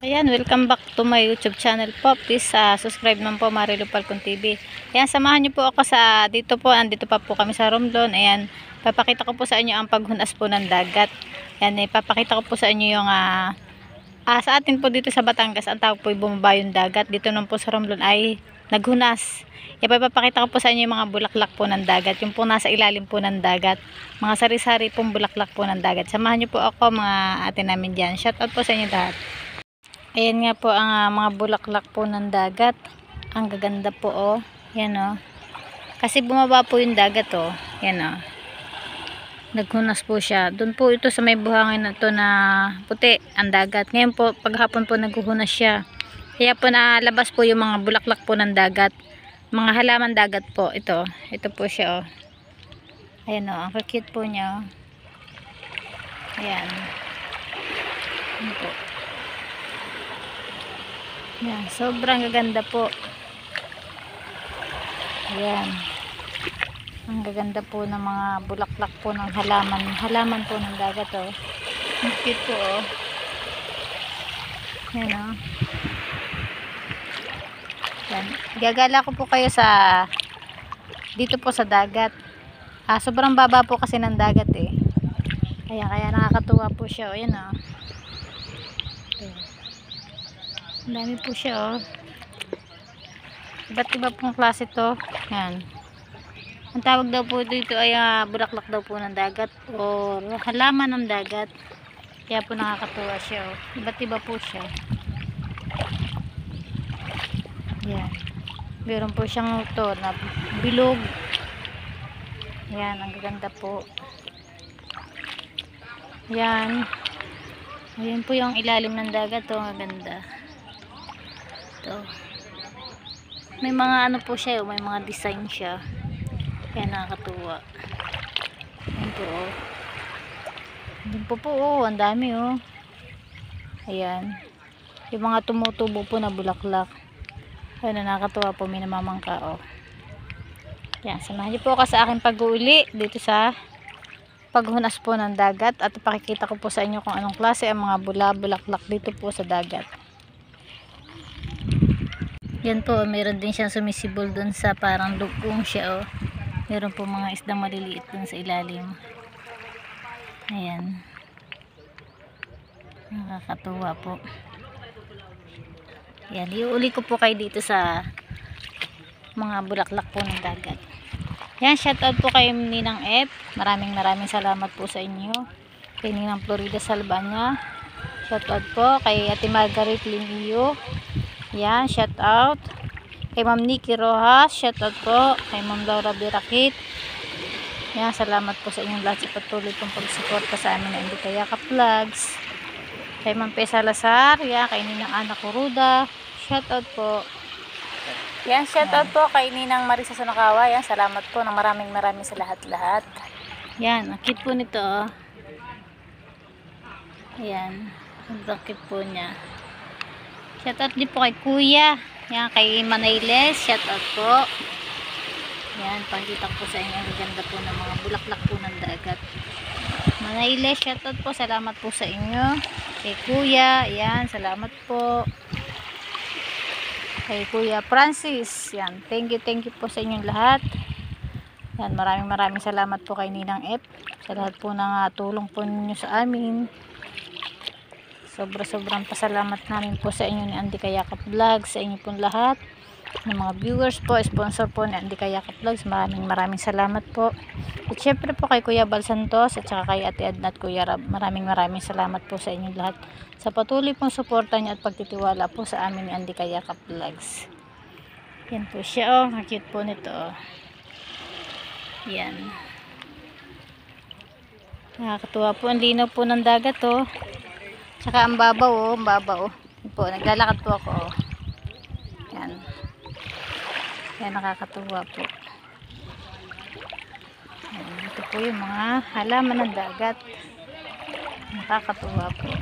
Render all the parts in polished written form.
Ayan, welcome back to my YouTube channel po. Please subscribe naman po, Marilu Falcon TV. Ayan, samahan niyo po ako sa dito po. Andito pa po kami sa Romblon. Ayan, papakita ko po sa inyo ang paghunas po ng dagat. Ayan, ipapakita ko po sa inyo yung sa atin po dito sa Batangas, ang tawag po ay bumaba yung dagat. Dito naman po sa Romblon ay naghunas. Ipapakita ko po sa inyo yung mga bulaklak po ng dagat. Yung po nasa ilalim po ng dagat. Mga sari-sari pong bulaklak po ng dagat. Samahan niyo po ako mga atin namin dyan. Shout out po sa inyo lahat. Ayan nga po ang mga bulaklak po ng dagat. Ang gaganda po oh. Yan oh. Kasi bumaba po yung dagat oh. Yan oh. Naghunas po siya. Doon po ito sa may buhangin na to na puti ang dagat. Ngayon po paghapon po naghuhunas siya. Kaya po nalabas po yung mga bulaklak po ng dagat. Mga halaman dagat po. Ito. Ito po siya oh. Ayan oh. Ang cute po niya oh. Ayan. Ayan po. Yan, sobrang gaganda po. Ayan. Ang gaganda po ng mga bulaklak po ng halaman po ng dagat oh. Ang cute po oh. Yan oh. Yan. Gagala ko po kayo sa dito po sa dagat. Sobrang baba po kasi ng dagat eh. Kaya nakakatuwa po siya oh. Yan oh. Ang dami po siya oh. Iba't iba pong klase to. Yan. Ang tawag daw po dito ay bulaklak daw po ng dagat o halaman ng dagat. Kaya po nakakatuwa siya oh. Iba't iba po siya. Yan. Meron po siyang to na bilog. Yan. Ang ganda po. Yan. Ayan po yung ilalim ng dagat oh. Ang ganda. Ito. May mga ano po siya, may mga design siya. Kaya nakakatuwa. Ayan po oh. Ayan po oh, ang dami oh. Ayan. Yung mga tumutubo po na bulaklak. Ayan, nakakatuwa po, may namamangka oh. Ayan, samahan niyo po ako sa aking pag-uuli dito sa paghunas po ng dagat at ipakikita ko po sa inyo kung anong klase ang mga bulaklak dito po sa dagat. Yan po, meron din siyang sumisibol dun sa parang lugong siya oh. Meron po mga isdang maliliit dun sa ilalim. Ayan. Nakakatuwa po. Yan, iuuli ko po kayo dito sa mga bulaklak po ng dagat. Yan, shoutout po kay Ninang F. Maraming salamat po sa inyo. Kay Ninang Florida Salbanya. Shoutout po kay Ate Margaret Linio. Yan, shout out kay Ma'am Nikki Rojas, shout out po kay Ma'am Laura Birakit. Yan, salamat po sa inyong lahat sa patuloy pong pagsuporta sa amin na Hindi Kayakap Vlogs. Kay Ma'am Pe Salazar, yan, kay Ninang Ana Kuruda, shout out po. Yan, shout out po kay Ninang Marisa Sanakawa. Yan, salamat po ng maraming sa lahat-lahat. Yan, ang cute po nito oh. Ayan, ang cute po niya. Shoutout din po kay Kuya. Yan, kay Manayles. Shoutout po. Yan, pakita ko po sa inyo. Ang ganda po ng mga bulaklak po ng dagat. Manayles, shoutout po. Salamat po sa inyo. Kay Kuya. Yan, salamat po. Kay Kuya Francis. Yan, thank you po sa inyong lahat. Yan, maraming salamat po kay Ninang F. Sa lahat po ng tulong po ninyo sa amin. Sobrang pasalamat namin po sa inyo ni Hindi Kayakap Vlogs, sa inyo pong lahat ng mga viewers po, sponsor po ni Hindi Kayakap Vlogs. Maraming salamat po. At syempre po kay Kuya Bal Santos at saka kay Ate Edna at Kuya Rab. Maraming salamat po sa inyo lahat sa patuloy pong suporta niyo at pagtitiwala po sa amin ni Hindi Kayakap Vlogs. Yan po siya oh, ang cute po nito oh. Yan. Nakakatuwa po, ang linaw po ng dagat oh. Tsaka ang babaw oh, ang babaw oh. Po, naglalakad po ako oh. Yan. Yan, nakakatuwa po. Yan, ito po yung mga halaman ng dagat. Nakakatuwa po.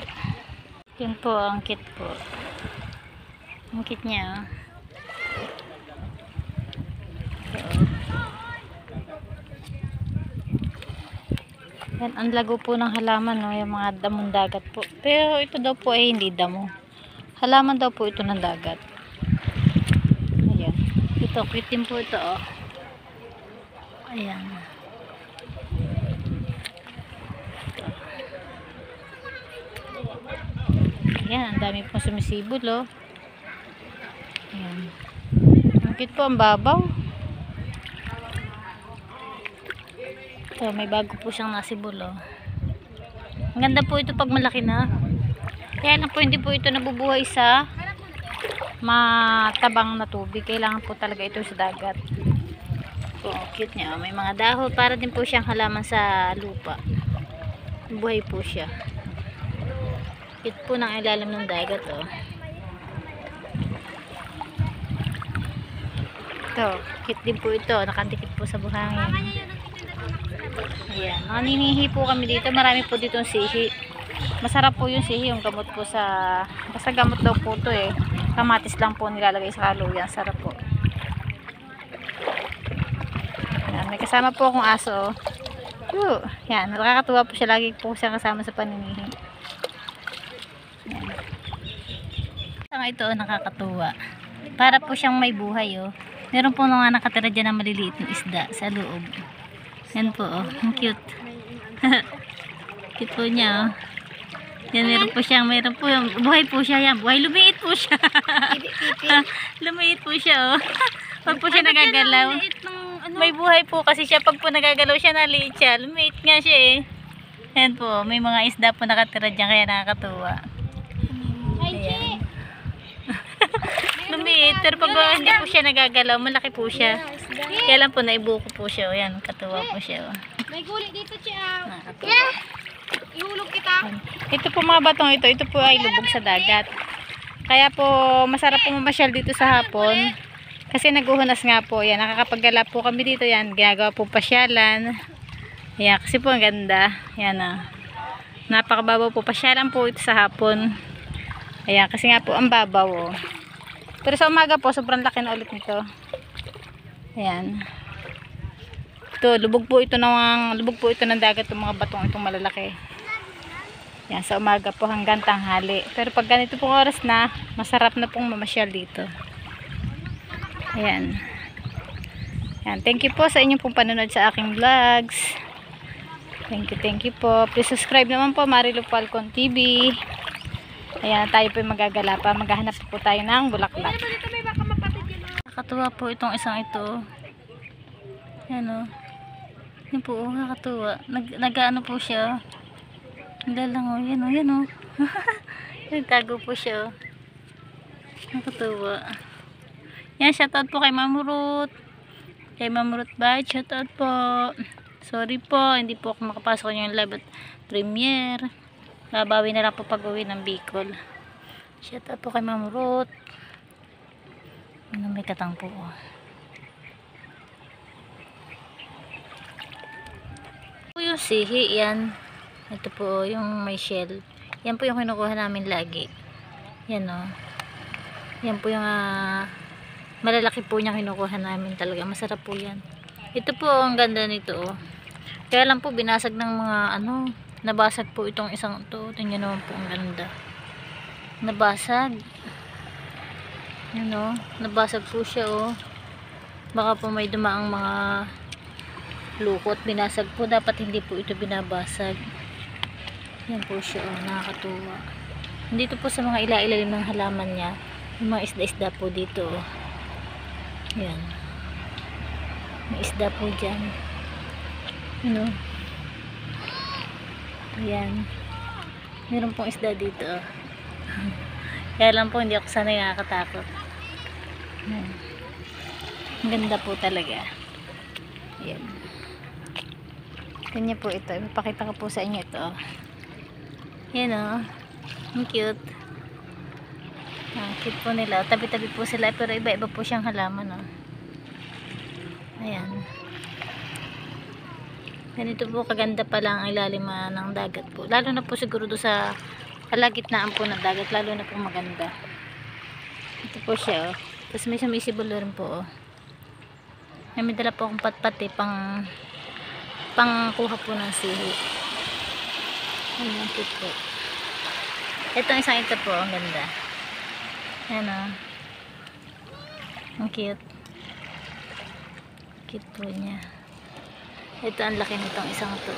Yan po, ang cute po. Ang cute niya oh. Yan, ang lago po ng halaman, no? Yung mga damong dagat po. Pero ito daw po ay hindi damo. Halaman daw po ito ng dagat. Ayan. Ito, cute din po ito, oh. Ayan. Ayan, ang dami pong sumisibol, oh. Ayan. Ang cute po, ang babaw. Ito, may bago po siyang nasibol, oh. Ang ganda po ito pag malaki na. Kaya lang po hindi po ito nabubuhay sa matabang na tubig. Kailangan po talaga ito sa dagat. So, cute niya. May mga dahon. Para din po siyang halaman sa lupa. Buhay po siya. Cute po ng ilalim ng dagat. Oh. Ito. Cute din po ito. Nakandikit po sa buhangin. Ayan. Naninihi po kami dito. Marami po dito sihi. Masarap po yung sihi, yung gamot po sa, basta gamot daw po to eh. Kamatis lang po nilalagay sa kaluyan. Sarap po. Yan, may kasama po akong aso. Yan, nakakatuwa po siya. Lagi po siya kasama sa paninihi. Yan. Ang ito, nakakatuwa. Para po siyang may buhay, oh. Meron po nga nakatira dyan na maliliit na isda sa loob. Yan po, oh. Ang cute. Cute po niya, oh. Yan, meron po yung buhay po siya, yan, buhay, lumiit po siya. Lumiit po siya, oh. Pag po siya nagagalaw, may buhay po kasi siya, pag po nagagalaw siya, naliit siya, lumiit nga siya eh. Yan po, may mga isda po nakatira dyan, kaya nakakatuwa. Ayan. Lumiit, pero pag hindi po siya nagagalaw, malaki po siya. Kaya lang po, naibuko po siya, oh. Yan, katuwa po siya, oh. May guli dito siya. Nakakatuwa. Ihulog kita. Ito po mga batong ito po ay lubog sa dagat. Kaya po masarap po mamasyal dito sa hapon. Kasi naguhunas nga po. Yan, nakakapaggala po kami dito. Yan, ginagawa po pasyalan. Yan, kasi po ang ganda. Yan ah. Napakababaw po. Pasyalan po ito sa hapon. Ayan, kasi nga po ang babaw. Oh. Pero sa umaga po, sobrang laki na ulit nito. Ayan. Ito, lubog po ito ng dagat itong mga batong itong malalaki. Yan, sa umaga po hanggang tanghali. Pero pag ganito pong oras na, masarap na pong mamasyal dito. Ayan. Yan, thank you po sa inyong pong panonood sa aking vlogs. Thank you po. Please subscribe naman po, Marilu Falcon TV. Ayan, tayo po magagala pa. Maghahanap po tayo ng bulaklak. Nakakatuwa po itong isang ito. Ayan o. Yan po, nakakatuwa. Nag-ano po siya. Lalang o. Yan o, yan o. Nagtago po siya o. Nakakatuwa. Yan, shoutout po kay Mamurut. Kay Mamurut Bite, shoutout po. Sorry po, hindi po ako makapasok yung live at premiere. Babawi na lang po pag-uwi ng Bicol. Shoutout po kay Mamurut. Ano, may katang po. Ito po yung sihi, yan. Ito po yung may shell. Yan po yung kinukuha namin lagi. Yan o. Yan po yung malalaki po niya kinukuha namin talaga. Masarap po yan. Ito po ang ganda nito oh. Kaya lang po binasag ng mga nabasag po itong isang ito. Tingnan naman po ang ganda. Nabasag. Yan o. Nabasag po siya oh. Baka po may dumaang mga lukot. Binasag po. Dapat hindi po ito binabasag. Yan po siya oh. Nakakatuwa. Dito po sa mga ila-ilalim ng halaman niya. Yung mga isda-isda po dito oh. Yan. May isda po dyan. Ano? Ayan. Meron pong isda dito. Kaya lang po hindi ako sanay nakakatakot. Ayan. Ang ganda po talaga. Ayan. Ganyan po ito. Ipapakita ko po sa inyo ito. Ayan o. Ang cute. Ang cute po nila. Tabi-tabi po sila. Pero iba-iba po siyang halaman o. Ayan. Ganito po kaganda pala ang ilalim ng dagat po. Lalo na po siguro do sa kalagitnaan po ng dagat. Lalo na po maganda. Ito po siya oh. Tapos may sumisibol rin po oh. May dala po akong patpati pang kuha po ng sihi. Ayan po po. Itong isang ito po ang ganda. Ayan o. Ang cute. Cute po niya. Ito ang laki nitong isang to.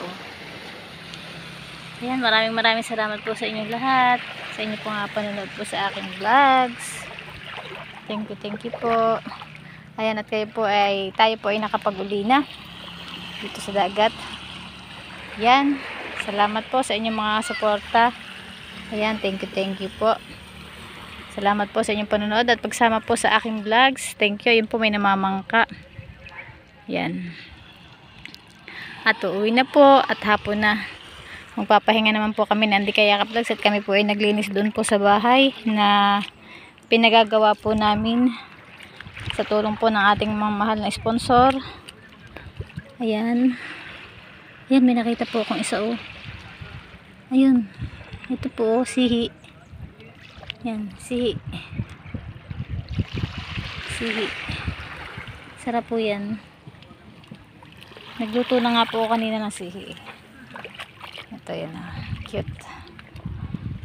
Ayan, maraming salamat po sa inyong lahat. Sa inyo po nga panonood po sa aking vlogs. Thank you po. Ayan, at tayo po ay nakapag-uli na dito sa dagat. Ayan, salamat po sa inyong mga suporta. Ayan, thank you po. Salamat po sa inyong panonood at pagsama po sa aking vlogs. Thank you. Yun po, may namamangka. Ayan. At uuwi na po at hapon na. Magpapahinga naman po kami na Andy Kayakap Vlogs at kami po ay naglinis doon po sa bahay na pinagagawa po namin sa tulong po ng ating mga mahal na sponsor. Ayan. Ayan, may nakita po akong isa oh. Ayun. Ito po oh, sihi. Ayan, sihi. Sihi. Sarap po yan. Nagluto na nga po kanina ng sihi. Ito yan ah. Cute.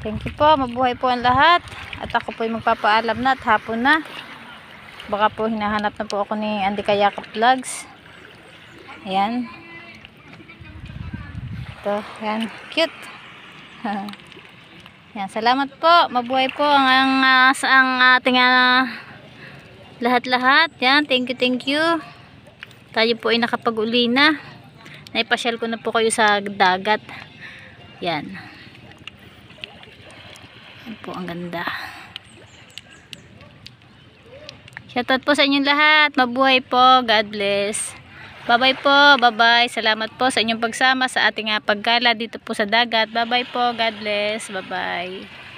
Thank you po. Mabuhay po ang lahat. At ako po ay magpapaalam na at hapon na. Baka po hinahanap na po ako ni Andy Kayakap Vlogs. Ayan. Ito. Ayan. Cute. Ayan. Salamat po. Mabuhay po ang ating lahat-lahat. Ayan. Thank you. Tayo po ay nakapag-uli na. Naipasyal ko na po kayo sa dagat. Yan. Yan po, ang ganda. Shoutout po sa inyong lahat. Mabuhay po. God bless. Bye-bye po. Bye-bye. Salamat po sa inyong pagsama sa ating paggala dito po sa dagat. Bye-bye po. God bless. Bye-bye.